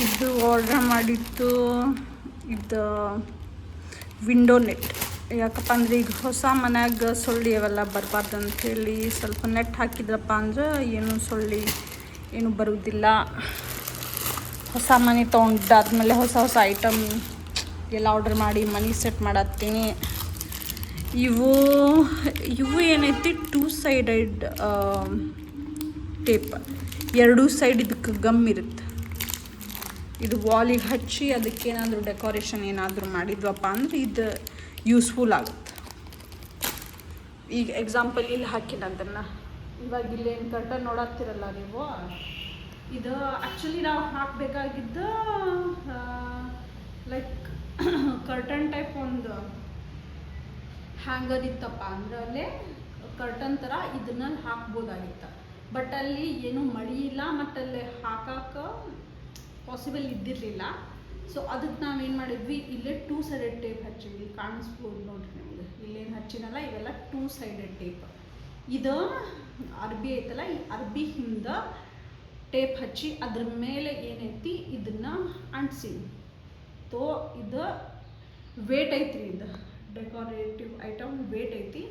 ಇದು ಆರ್ಡ್ರ್ ಮಾಡಿತ್ತು ಇದು ವಿಂಡೋ ನೆಟ್. ಯಾಕಪ್ಪ ಅಂದರೆ ಈಗ ಹೊಸ ಮನ್ಯಾಗ ಸೊಳ್ಳಿ ಅವೆಲ್ಲ ಬರಬಾರ್ದು ಅಂಥೇಳಿ ಸ್ವಲ್ಪ ನೆಟ್ ಹಾಕಿದ್ರಪ್ಪ ಅಂದ್ರೆ ಏನು ಸೊಳ್ಳಿ ಏನು ಬರುವುದಿಲ್ಲ. ಹೊಸ ಮನೆ ತೊಗೊಂಡಾದ್ಮೇಲೆ ಹೊಸ ಹೊಸ ಐಟಮ್ ಎಲ್ಲ ಆರ್ಡ್ರ್ ಮಾಡಿ ಮನೆ ಸೆಟ್ ಮಾಡತ್ತೀನಿ. ಇವು ಏನೈತಿ 2 ಸೈಡೆಡ್ ಟೇಪ್, ಎರಡೂ ಸೈಡ್ ಇದಕ್ಕೆ ಗಮ್ ಇರುತ್ತೆ. ಇದು ವಾಲಿಗೆ ಹಚ್ಚಿ ಅದಕ್ಕೇನಾದರೂ ಡೆಕೋರೇಷನ್ ಏನಾದರೂ ಮಾಡಿದ್ವಪ್ಪ ಅಂದರೆ ಇದು ಯೂಸ್ಫುಲ್ ಆಗುತ್ತೆ. ಈಗ ಎಕ್ಸಾಂಪಲ್ ಇಲ್ಲಿ ಹಾಕಿನ ಅದನ್ನು ಇವಾಗ ಇಲ್ಲೇನು ಕರ್ಟನ್ ನೋಡತ್ತೀರಲ್ಲ ನೀವು, ಇದು ಆ್ಯಕ್ಚುಲಿ ನಾವು ಹಾಕಬೇಕಾಗಿದ್ದು ಲೈಕ್ ಕರ್ಟನ್ ಟೈಪ್ ಒಂದು ಹ್ಯಾಂಗರ್ ಇತ್ತಪ್ಪ ಅಂದ್ರೆ ಅಲ್ಲೇ ಕರ್ಟನ್ ಥರ ಇದನ್ನು ಹಾಕ್ಬೋದಾಗಿತ್ತು. ಬಟ್ ಅಲ್ಲಿ ಏನೂ ಮಳಿ ಇಲ್ಲ ಮತ್ತು ಅಲ್ಲಿ ಹಾಕಕ್ಕೆ ಪಾಸಿಬಲ್ ಇದ್ದಿರಲಿಲ್ಲ. ಸೊ ಅದಕ್ಕೆ ನಾವೇನು ಮಾಡಿದ್ವಿ, ಇಲ್ಲೇ 2 ಸೈಡೆಡ್ ಟೇಪ್ ಹಚ್ಚಿದ್ವಿ. ಕಾಣಿಸ್ಬೋದು ನೋಡ್ರಿ ನಿಮಗೆ, ಇಲ್ಲೇನು ಹಚ್ಚಿನಲ್ಲ ಇವೆಲ್ಲ 2 ಸೈಡೆಡ್ ಟೇಪ್. ಇದು ಅರ್ಬಿ ಐತಲ್ಲ, ಈ ಅರ್ಬಿ ಹಿಂದೆ ಟೇಪ್ ಹಚ್ಚಿ ಅದ್ರ ಮೇಲೆ ಏನೈತಿ ಇದನ್ನು ಅಂಟಿಸಿ. ತೋ ಇದು ವೇಟ್ ಐತ್ರಿ, ಇದು ಡೆಕೋರೇಟಿವ್ ಐಟಮ್ ವೇಟ್ ಐತಿ.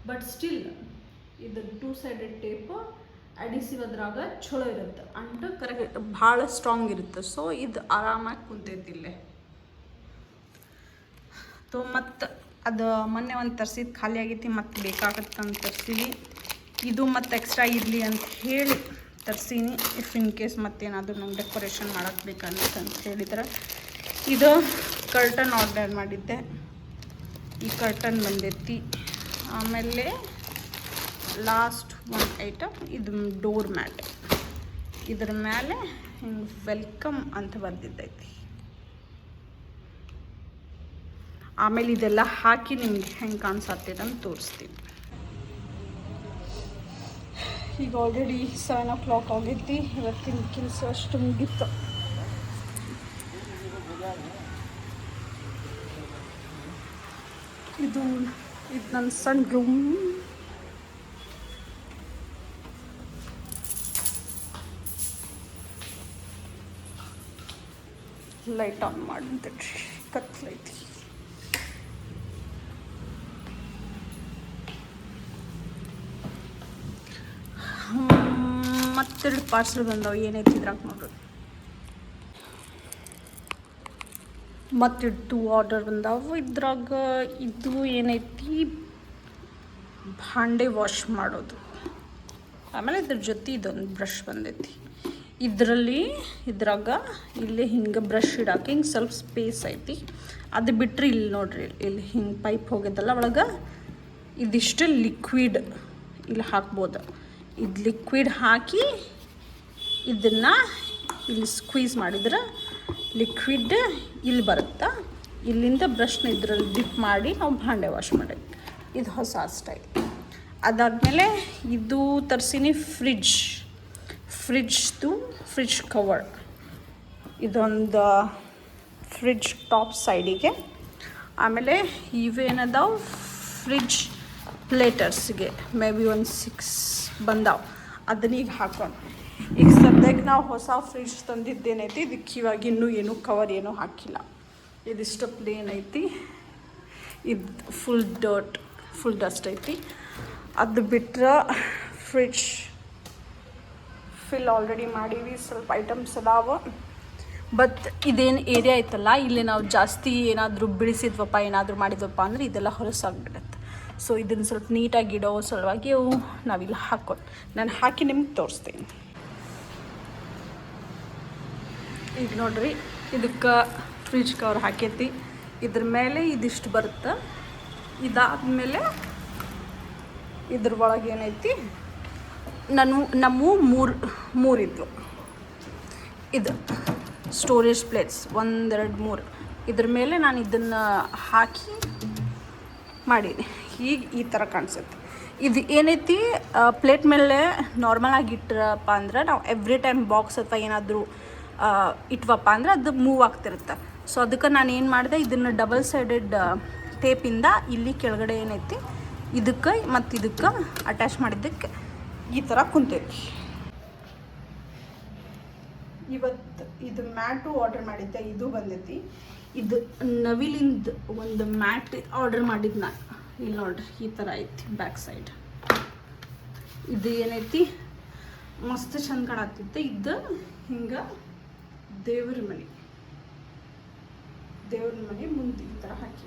ಬಟ್ ಸ್ಟಿಲ್ ಇದು 2 ಸೈಡೆಡ್ ಟೇಪ್ ಅಡಿಸಿವ್ ಅದ್ರಾಗ ಚಲೋ ಇರುತ್ತೆ, ಅಂಟು ಕರೆಕ್ಟ್ ಭಾಳ ಸ್ಟ್ರಾಂಗ್ ಇರುತ್ತೆ. ಸೊ ಇದು ಆರಾಮಾಗಿ ಕುಂತೈತಿ ಇಲ್ಲೇ. ತೋ ಮತ್ತು ಅದು ಮೊನ್ನೆ ಒಂದು ತರಿಸಿದ್ದು ಖಾಲಿ ಆಗೈತಿ, ಮತ್ತು ಬೇಕಾಗತ್ತೆ ಅಂತ ತರಿಸೀವಿ. ಇದು ಮತ್ತು ಎಕ್ಸ್ಟ್ರಾ ಇರಲಿ ಅಂತ ಹೇಳಿ ತರಿಸೀನಿ. ಇಫ್ ಇನ್ ಕೇಸ್ ಮತ್ತೇನಾದರೂ ನಂಗೆ ಡೆಕೋರೇಷನ್ ಮಾಡೋಕ್ಕೆ ಬೇಕಂತ ಹೇಳಿದ್ರೆ. ಇದು ಕರ್ಟನ್ ಆರ್ಡರ್ ಮಾಡಿದ್ದೆ, ಈ ಕರ್ಟನ್ ಬಂದೈತಿ. ಆಮೇಲೆ ಲಾಸ್ಟ್ ಒಂದು ಐಟಮ್ ಇದು ಡೋರ್ ಮ್ಯಾಟ್. ಇದ್ರ ಮೇಲೆ ಹಿಂಗೆ ವೆಲ್ಕಮ್ ಅಂತ ಬರ್ದಿದ್ದೈತಿ. ಆಮೇಲೆ ಇದೆಲ್ಲ ಹಾಕಿ ನಿಮ್ಗೆ ಹೆಂಗೆ ಕಾಣಿಸತ್ತೈತೆ ಅಂತ ತೋರಿಸ್ತೀನಿ. ಈಗ ಆಲ್ರೆಡಿ 7 o'clock ಆಗೈತಿ. ಇವತ್ತಿನ ಕೆಲಸ ಅಷ್ಟು ಮುಗಿತ್ತು. ಇದು ನನ್ನ ಸಣ್ಣ ರೂಮ್. ಲೈಟ್ ಆನ್ ಮಾಡಿದ್ರಿ, ಕತ್ಲೈತಿ. ಮತ್ತೆರಡು ಪಾರ್ಸಲ್ ಬಂದವು. ಏನೈತಿ ಇದ್ರಾಗ ನೋಡ್ರಿ, ಮತ್ತು 2 ಆರ್ಡರ್ ಬಂದಾವು. ಇದ್ರಾಗ ಇದು ಏನೈತಿ ಭಾಂಡೆ ವಾಶ್ ಮಾಡೋದು. ಆಮೇಲೆ ಇದ್ರ ಜೊತೆ ಇದೊಂದು ಬ್ರಷ್ ಬಂದೈತಿ. ಇದ್ರಾಗ ಇಲ್ಲಿ ಹಿಂಗೆ ಬ್ರಷ್ ಇಡಾಕೆ ಹಿಂಗೆ ಸ್ವಲ್ಪ ಸ್ಪೇಸ್ ಐತಿ. ಅದು ಬಿಟ್ಟರೆ ಇಲ್ಲಿ ನೋಡ್ರಿ, ಇಲ್ಲಿ ಹಿಂಗೆ ಪೈಪ್ ಹೋಗಿದ್ದಲ್ಲ ಒಳಗೆ ಇದಿಷ್ಟು ಲಿಕ್ವಿಡ್ ಇಲ್ಲಿ ಹಾಕ್ಬೋದು. ಇದು ಲಿಕ್ವಿಡ್ ಹಾಕಿ ಇದನ್ನು ಇಲ್ಲಿ ಸ್ಕ್ವೀಸ್ ಮಾಡಿದ್ರೆ ಲಿಕ್ವಿಡ್ ಇಲ್ಲಿ ಬರುತ್ತೆ. ಇಲ್ಲಿಂದ ಬ್ರಷ್ನ ಇದರಲ್ಲಿ ಡಿಪ್ ಮಾಡಿ ನಾವು ಭಾಂಡೆ ವಾಶ್ ಮಾಡಿ. ಇದು ಹೊಸ ಸ್ಟೈಲ್. ಅದಾದಮೇಲೆ ಇದು ತರಿಸಿನಿ ಫ್ರಿಡ್ಜ್ ಕವರ್. ಇದೊಂದು ಫ್ರಿಡ್ಜ್ ಟಾಪ್ ಸೈಡಿಗೆ. ಆಮೇಲೆ ಇವೇನದಾವು ಫ್ರಿಡ್ಜ್ ಪ್ಲೇಟರ್ಸ್ಗೆ ಮೇ ಬಿ ಒಂದು 6 ಬಂದಾವು. ಅದನ್ನೀಗ ಹಾಕೊಂಡು ಈಗ ಸದ್ಯಕ್ಕೆ ನಾವು ಹೊಸ ಫ್ರಿಡ್ಜ್ ತಂದಿದ್ದೇನೈತಿ, ಇದಕ್ಕೆ ಇವಾಗ ಇನ್ನೂ ಏನೂ ಕವರ್ ಏನೂ ಹಾಕಿಲ್ಲ. ಇದಿಷ್ಟು ಪ್ಲೇನ್ ಐತಿ. ಇದು ಫುಲ್ ಡಸ್ಟ್ ಐತಿ. ಅದು ಬಿಟ್ಟರೆ ಫ್ರಿಡ್ಜ್ ಫಿಲ್ ಆಲ್ರೆಡಿ ಮಾಡೀವಿ. ಸ್ವಲ್ಪ ಐಟಮ್ಸ್ ಅದಾವ. ಬಟ್ ಇದೇನು ಏರಿಯಾ ಐತಲ್ಲ, ಇಲ್ಲಿ ನಾವು ಜಾಸ್ತಿ ಏನಾದರೂ ಬಿಡಿಸಿದ್ವಪ್ಪ, ಏನಾದರೂ ಮಾಡಿದ್ವಪ್ಪ ಅಂದರೆ ಇದೆಲ್ಲ ಹೊಲಸಾಗ್ಬಿಡುತ್ತೆ. ಸೊ ಇದನ್ನು ಸ್ವಲ್ಪ ನೀಟಾಗಿ ಇಡೋ ಸಲುವಾಗಿ ಅವು ನಾವಿಲ್ಲಿ ಹಾಕ್ಕೊಂಡು ನಾನು ಹಾಕಿ ನಿಮ್ಗೆ ತೋರಿಸ್ತೀನಿ. ಈಗ ನೋಡ್ರಿ, ಇದಕ್ಕೆ ಫ್ರಿಡ್ಜ್ ಕವರ್ ಹಾಕೈತಿ. ಇದ್ರ ಮೇಲೆ ಇದಿಷ್ಟು ಬರುತ್ತೆ. ಇದಾದಮೇಲೆ ಇದ್ರ ಒಳಗೆ ಏನೈತಿ, ನಮ್ಮ ಮೂರಿದ್ವು. ಇದು ಸ್ಟೋರೇಜ್ ಪ್ಲೇಟ್ಸ್ 1 2 3. ಇದ್ರ ಮೇಲೆ ನಾನು ಇದನ್ನು ಹಾಕಿ ಮಾಡೀನಿ. ಈಗ ಈ ಥರ ಕಾಣಿಸುತ್ತೆ. ಇದು ಏನೈತಿ, ಪ್ಲೇಟ್ ಮೇಲೆ ನಾರ್ಮಲಾಗಿ ಇಟ್ಟರಪ್ಪ ಅಂದ್ರೆ ನಾವು ಎವ್ರಿ ಟೈಮ್ ಬಾಕ್ಸ್ ಅಥವಾ ಏನಾದರೂ ಇಟ್ವಪ್ಪ ಅಂದ್ರೆ ಅದು ಮೂವ್ ಆಗ್ತಿರುತ್ತೆ. ಸೊ ಅದಕ್ಕೆ ನಾನು ಏನು ಮಾಡಿದೆ, ಇದನ್ನು ಡಬಲ್ ಸೈಡೆಡ್ ಟೇಪಿಂದ ಇಲ್ಲಿ ಕೆಳಗಡೆ ಏನೈತಿ ಇದಕ್ಕೆ ಮತ್ತು ಇದಕ್ಕೆ ಅಟ್ಯಾಚ್ ಮಾಡಿದ್ದಕ್ಕೆ ಈ ಥರ ಕುಂತೈತಿ. ಇವತ್ತು ಇದು ಮ್ಯಾಟು ಆರ್ಡರ್ ಮಾಡಿದ್ದೆ, ಇದು ಬಂದೈತಿ. ಇದು ನವಿಲಿಂದ ಒಂದು ಮ್ಯಾಟ್ ಆರ್ಡರ್ ಮಾಡಿದ್ದು ನಾನು. ಇಲ್ಲಿ ನೋಡ್ರಿ ಈ ಥರ ಐತಿ ಬ್ಯಾಕ್ ಸೈಡ್. ಇದು ಏನೈತಿ ಮಸ್ತ್ ಚಂದ ಕಾಣತ್ತಿತ್ತು. ಇದು ಹಿಂಗೆ ದೇವ್ರ ಮನೆ ಮುಂದೆ ಈ ಥರ ಹಾಕಿ